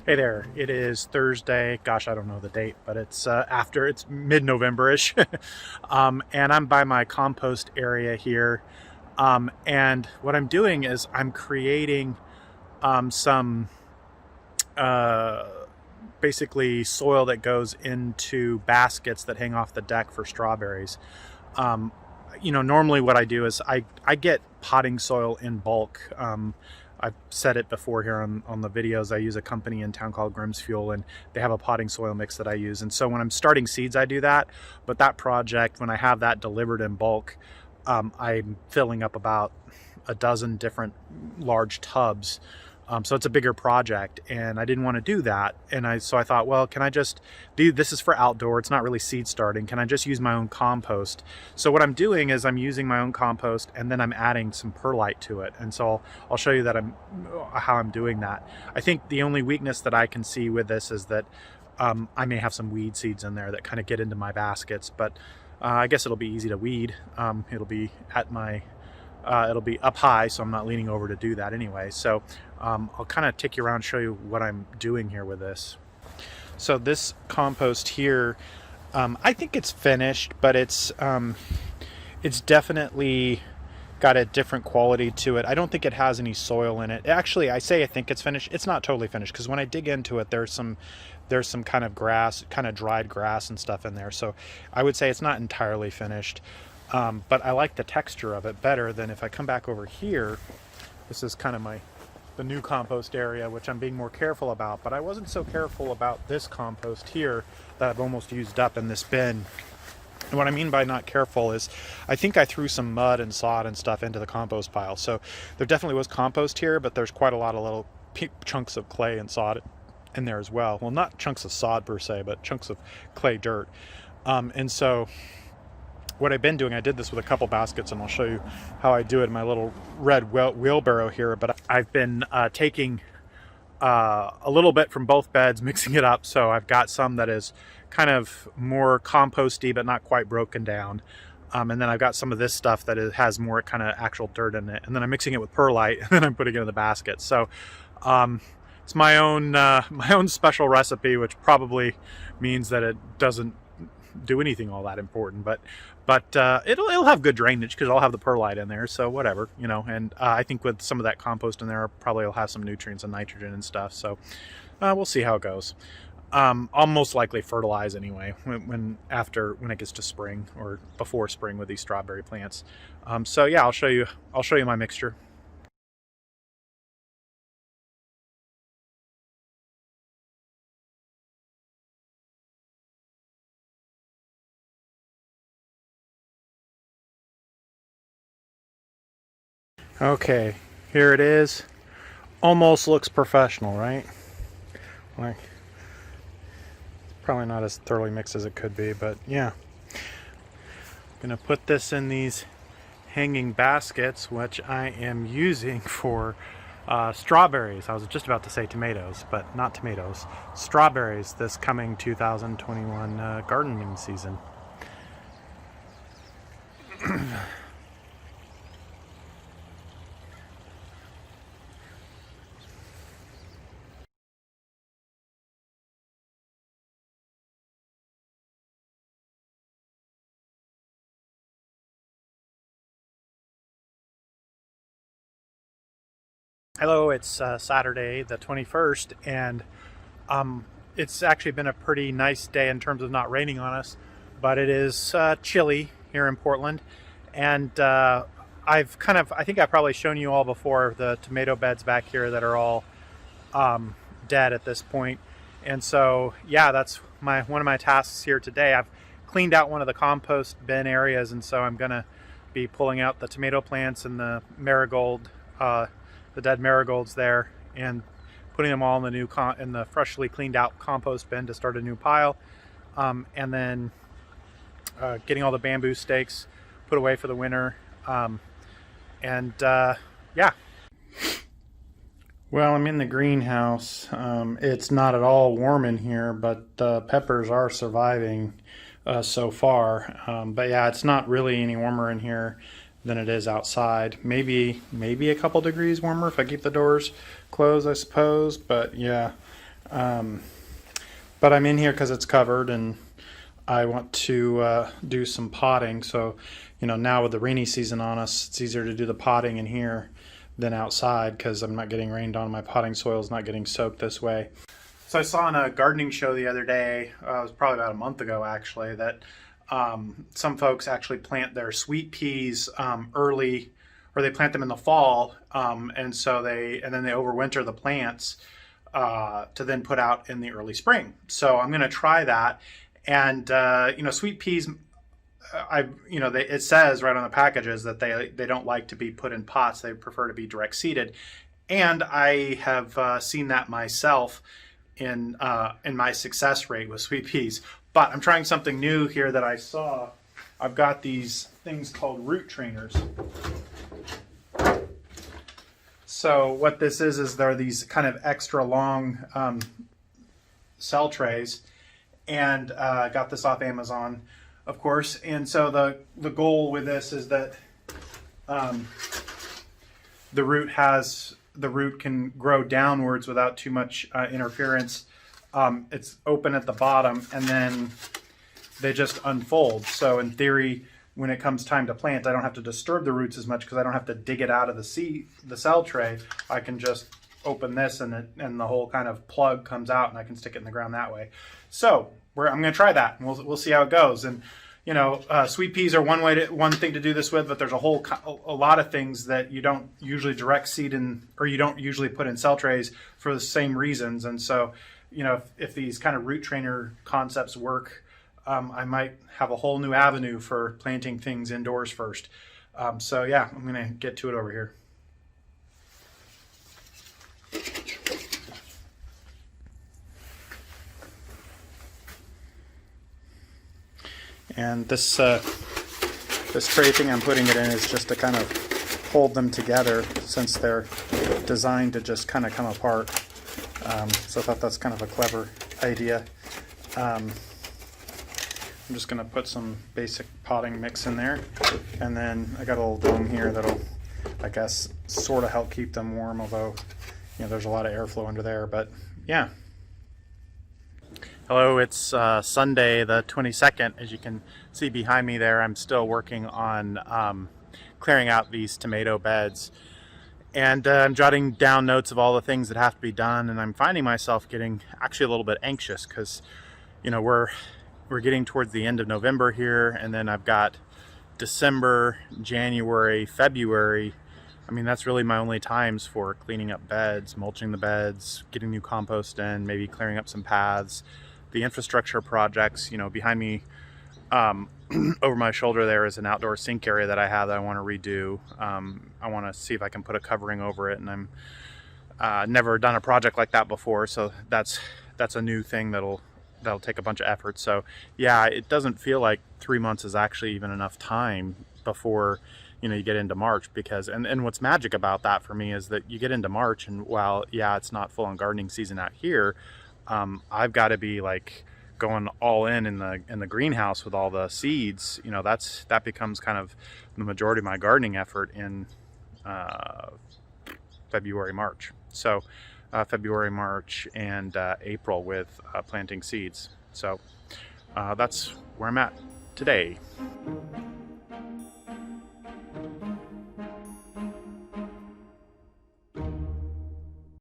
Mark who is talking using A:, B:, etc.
A: Hey there, it is Thursday. Gosh, I don't know the date, but it's mid-November-ish. And I'm by my compost area here. And what I'm doing is I'm creating some uh, basically soil that goes into baskets that hang off the deck for strawberries. Um, Normally what I do is I get potting soil in bulk. I've said it before here on the videos. I use a company in town called Grimm's Fuel, and they have a potting soil mix that I use. And so when I'm starting seeds, I do that. But that project, when I have that delivered in bulk, I'm filling up about a dozen different large tubs. So it's a bigger project, and I didn't want to do that. So I thought, well, can I just do this? Is for outdoor. It's not really seed starting. Can I just use my own compost? So what I'm doing is I'm using my own compost, and then I'm adding some perlite to it. And so I'll show you that how I'm doing that. I think the only weakness that I can see with this is that I may have some weed seeds in there that kind of get into my baskets, but I guess it'll be easy to weed. It'll be up high, so I'm not leaning over to do that anyway. So I'll kind of take you around, show you what I'm doing here with this. So this compost here, I think it's finished, but it's definitely got a different quality to it. I don't think it has any soil in it. Actually, I think it's finished. It's not totally finished, because when I dig into it, there's some kind of grass, kind of dried grass and stuff in there. So I would say it's not entirely finished. But I like the texture of it better than if I come back over here. This is kind of the new compost area, which I'm being more careful about, but I wasn't so careful about this compost here that I've almost used up in this bin. And what I mean by not careful is I think I threw some mud and sod and stuff into the compost pile. So there definitely was compost here, but there's quite a lot of little chunks of clay and sod in there as well. Well, not chunks of sod per se, but chunks of clay dirt. And so what I've been doing, I did this with a couple baskets, and I'll show you how I do it in my little red wheelbarrow here, but I've been taking a little bit from both beds, mixing it up. So I've got some that is kind of more composty, but not quite broken down. And then I've got some of this stuff that has more kind of actual dirt in it. And then I'm mixing it with perlite, and then I'm putting it in the basket. So it's my own special recipe, which probably means that it doesn't do anything all that important, but it'll have good drainage because I'll have the perlite in there, so whatever, and I think with some of that compost in there, probably will have some nutrients and nitrogen and stuff. So we'll see how it goes. I'll most likely fertilize anyway when it gets to spring or before spring with these strawberry plants. So yeah, I'll show you my mixture. Okay, here it is. Almost looks professional, right? Like, probably not as thoroughly mixed as it could be, but yeah. I'm gonna put this in these hanging baskets, which I am using for strawberries. I was just about to say tomatoes, but not tomatoes. Strawberries this coming 2021 gardening season. Hello, it's Saturday the 21st, and it's actually been a pretty nice day in terms of not raining on us, but it is chilly here in Portland. And I think I've probably shown you all before the tomato beds back here that are all dead at this point. And so yeah, that's one of my tasks here today. I've cleaned out one of the compost bin areas, and so I'm gonna be pulling out the tomato plants and the marigold, the dead marigolds there, and putting them all in the freshly cleaned out compost bin to start a new pile, and then getting all the bamboo stakes put away for the winter, yeah. Well, I'm in the greenhouse. It's not at all warm in here, but the peppers are surviving so far. But yeah, it's not really any warmer in here than it is outside. Maybe a couple degrees warmer if I keep the doors closed, I suppose. But yeah, But I'm in here because it's covered, and I want to do some potting. So, now with the rainy season on us, it's easier to do the potting in here than outside because I'm not getting rained on. My potting soil is not getting soaked this way. So I saw on a gardening show the other day, it was probably about a month ago actually, that some folks actually plant their sweet peas early, or they plant them in the fall, and then they overwinter the plants to then put out in the early spring. So I'm going to try that. And sweet peas, it says right on the packages that they don't like to be put in pots. They prefer to be direct seeded, and I have seen that myself in my success rate with sweet peas. But I'm trying something new here that I saw. I've got these things called root trainers. So what this is there are these kind of extra long cell trays, and I got this off Amazon, of course. And so the goal with this is that the root can grow downwards without too much interference. It's open at the bottom, and then they just unfold. So in theory, when it comes time to plant, I don't have to disturb the roots as much because I don't have to dig it out of the cell tray. I can just open this, and the whole kind of plug comes out, and I can stick it in the ground that way. So I'm going to try that, and we'll see how it goes. And sweet peas are one thing to do this with, but there's a lot of things that you don't usually direct seed in, or you don't usually put in cell trays for the same reasons. And so, if these kind of root trainer concepts work, I might have a whole new avenue for planting things indoors first. So yeah, I'm gonna get to it over here. And this tray thing I'm putting it in is just to kind of hold them together, since they're designed to just kind of come apart. So I thought that's kind of a clever idea. I'm just going to put some basic potting mix in there, and then I got a little dome here that'll, I guess, sort of help keep them warm, although there's a lot of airflow under there. But yeah. Hello, it's Sunday the 22nd. As you can see behind me there, I'm still working on clearing out these tomato beds. And I'm jotting down notes of all the things that have to be done, and I'm finding myself getting actually a little bit anxious because, we're getting towards the end of November here, and then I've got December, January, February. I mean, that's really my only times for cleaning up beds, mulching the beds, getting new compost in, maybe clearing up some paths. The infrastructure projects, behind me, over my shoulder there is an outdoor sink area that I have that I want to redo. I want to see if I can put a covering over it, and I'm never done a project like that before, so that's a new thing that'll take a bunch of effort. So yeah, it doesn't feel like 3 months is actually even enough time before you get into March, because and what's magic about that for me is that you get into March, and while yeah, it's not full on gardening season out here, I've got to be like going all in the greenhouse with all the seeds. That becomes kind of the majority of my gardening effort in February, March. So February, March, and April with planting seeds. So that's where I'm at today.